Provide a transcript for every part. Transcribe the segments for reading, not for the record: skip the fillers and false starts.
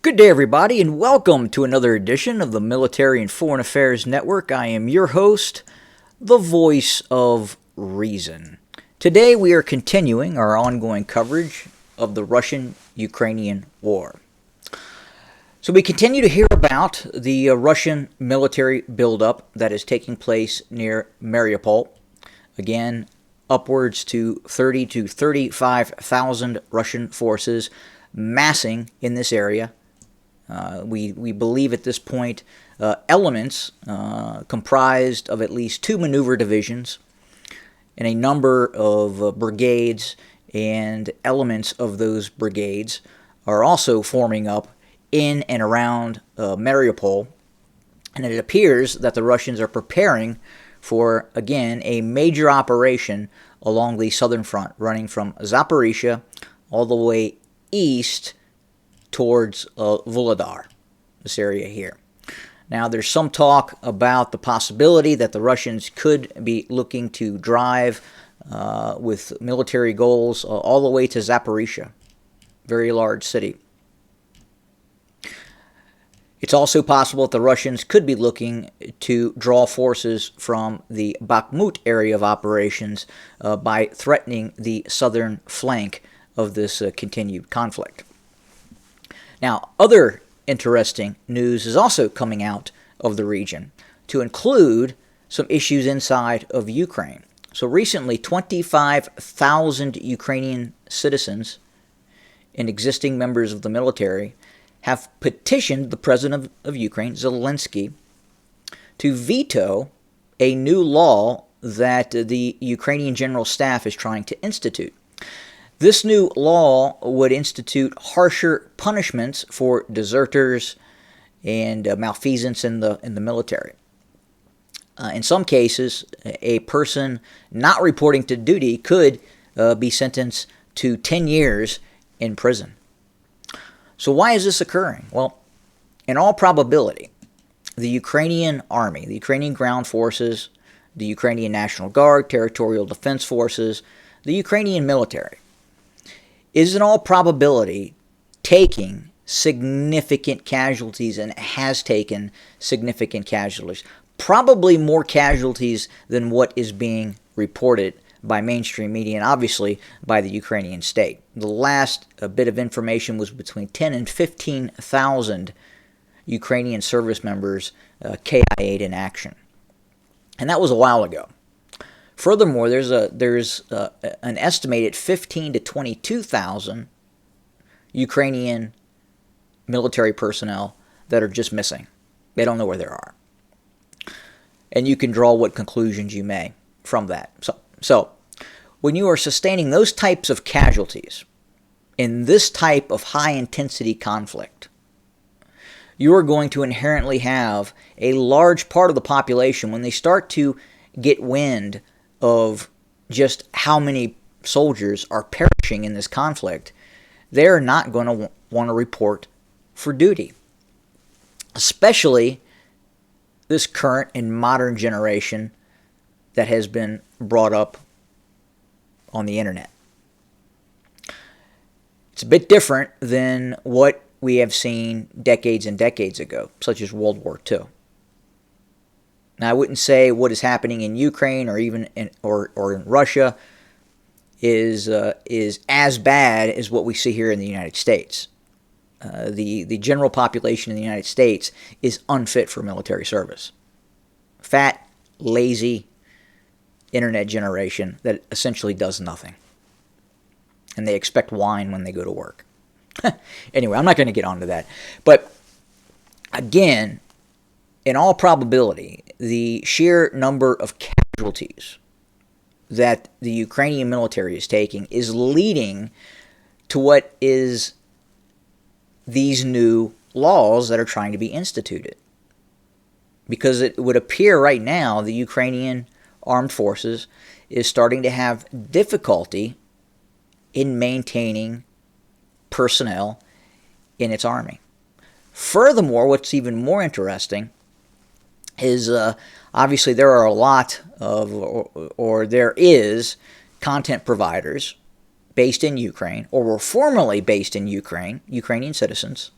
Good day, everybody, and welcome to another edition of the Military and Foreign Affairs Network. I am your host, the voice of reason. Today, we are continuing our ongoing coverage of the Russian-Ukrainian war. So we continue to hear about the Russian military buildup that is taking place near Mariupol. Again, upwards to 30 to 35,000 Russian forces massing in this area. We believe at this point elements comprised of at least 2 maneuver divisions and a number of brigades and elements of those brigades are also forming up in and around Mariupol. And it appears that the Russians are preparing for, again, a major operation along the southern front, running from Zaporizhia all the way east towards Volodar, this area here. Now, there's some talk about the possibility that the Russians could be looking to drive with military goals all the way to Zaporizhia, very large city. It's also possible that the Russians could be looking to draw forces from the Bakhmut area of operations by threatening the southern flank of this continued conflict. Now, other interesting news is also coming out of the region, to include some issues inside of Ukraine. So recently, 25,000 Ukrainian citizens and existing members of the military have petitioned the president of Ukraine, Zelensky, to veto a new law that the Ukrainian General Staff is trying to institute. This new law would institute harsher punishments for deserters and malfeasance in the military. In some cases, a person not reporting to duty could be sentenced to 10 years in prison. So why is this occurring? Well, in all probability, the Ukrainian army, the Ukrainian ground forces, the Ukrainian National Guard, territorial defense forces, the Ukrainian military, is in all probability taking significant casualties and has taken significant casualties. Probably more casualties than what is being reported by mainstream media and obviously by the Ukrainian state. The last bit of information was between 10 and 15,000 Ukrainian service members KIA'd in action. And that was a while ago. Furthermore, there's an estimated 15 to 22,000 Ukrainian military personnel that are just missing. They don't know where they are. And you can draw what conclusions you may from that. So when you are sustaining those types of casualties in this type of high-intensity conflict, you are going to inherently have a large part of the population, when they start to get wind of just how many soldiers are perishing in this conflict, they're not going to want to report for duty. Especially this current and modern generation that has been brought up on the internet. It's a bit different than what we have seen decades and decades ago, such as World War II. Now, I wouldn't say what is happening in Ukraine or even in Russia is as bad as what we see here in the United States. The general population in the United States is unfit for military service. Fat, lazy, internet generation that essentially does nothing. And they expect wine when they go to work. Anyway, I'm not going to get onto that. But again, in all probability, the sheer number of casualties that the Ukrainian military is taking is leading to what is these new laws that are trying to be instituted. Because it would appear right now the Ukrainian armed forces is starting to have difficulty in maintaining personnel in its army. Furthermore, what's even more interesting is obviously there are a lot of, or there is, content providers based in Ukraine, or were formerly based in Ukraine, Ukrainian citizens,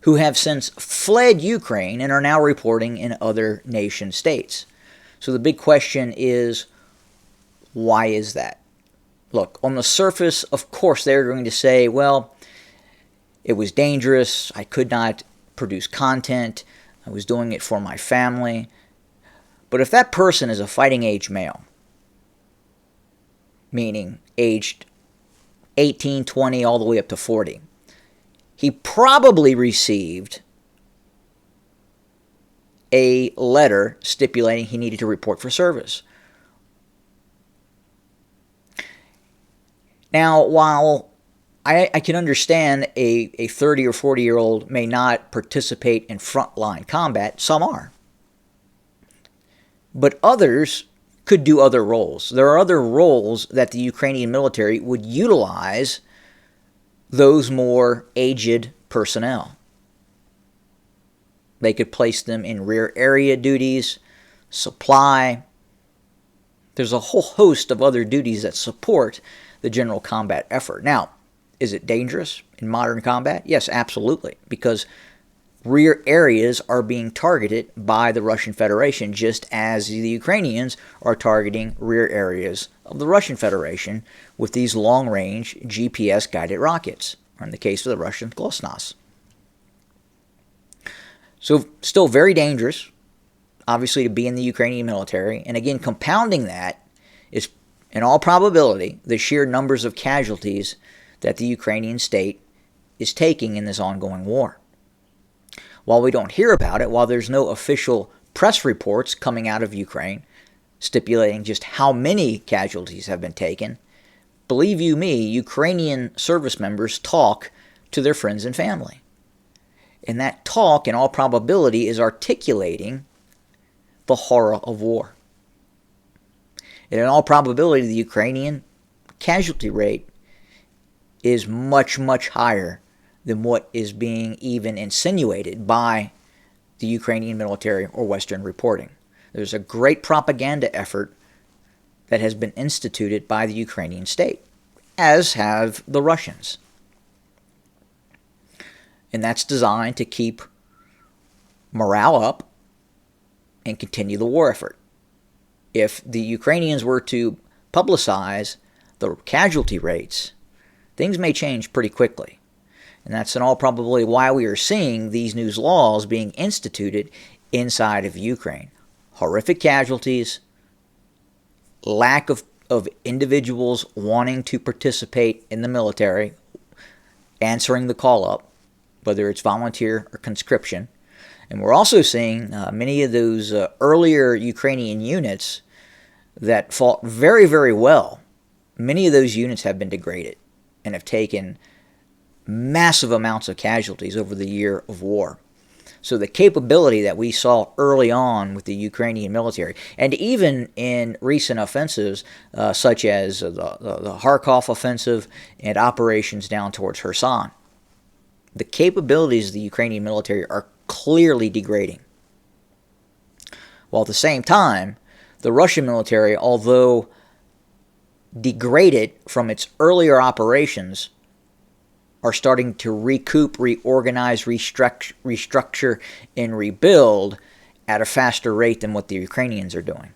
who have since fled Ukraine and are now reporting in other nation states. So the big question is, why is that? Look, on the surface, of course, they're going to say, well, it was dangerous, I could not produce content, I was doing it for my family. But if that person is a fighting age male, meaning aged 18, 20, all the way up to 40, he probably received a letter stipulating he needed to report for service. Now, while I can understand a 30 or 40-year-old may not participate in frontline combat, some are. But others could do other roles. There are other roles that the Ukrainian military would utilize those more aged personnel. They could place them in rear area duties, supply. There's a whole host of other duties that support the general combat effort. Now, is it dangerous in modern combat? Yes, absolutely, because rear areas are being targeted by the Russian Federation, just as the Ukrainians are targeting rear areas of the Russian Federation with these long-range GPS-guided rockets, or in the case of the Russian Glosnas. So still very dangerous, obviously, to be in the Ukrainian military. And again, compounding that is, in all probability, the sheer numbers of casualties that the Ukrainian state is taking in this ongoing war. While we don't hear about it, while there's no official press reports coming out of Ukraine stipulating just how many casualties have been taken, believe you me, Ukrainian service members talk to their friends and family. And that talk, in all probability, is articulating the horror of war. And in all probability, the Ukrainian casualty rate is much, much higher than what is being even insinuated by the Ukrainian military or Western reporting. There's a great propaganda effort that has been instituted by the Ukrainian state, as have the Russians. And that's designed to keep morale up and continue the war effort. If the Ukrainians were to publicize the casualty rates, things may change pretty quickly. And that's in all probability why we are seeing these new laws being instituted inside of Ukraine. Horrific casualties, lack of individuals wanting to participate in the military, answering the call up, whether it's volunteer or conscription. And we're also seeing many of those earlier Ukrainian units that fought very, very well. Many of those units have been degraded and have taken massive amounts of casualties over the year of war. So the capability that we saw early on with the Ukrainian military, and even in recent offensives such as the Kharkov offensive and operations down towards Kherson, the capabilities of the Ukrainian military are clearly degrading. While at the same time, the Russian military, although degraded from its earlier operations, are starting to recoup, reorganize, restructure, and rebuild at a faster rate than what the Ukrainians are doing.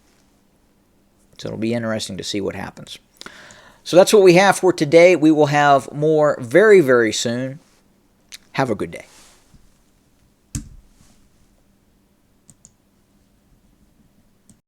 So it'll be interesting to see what happens. So that's what we have for today. We will have more very, very soon. Have a good day.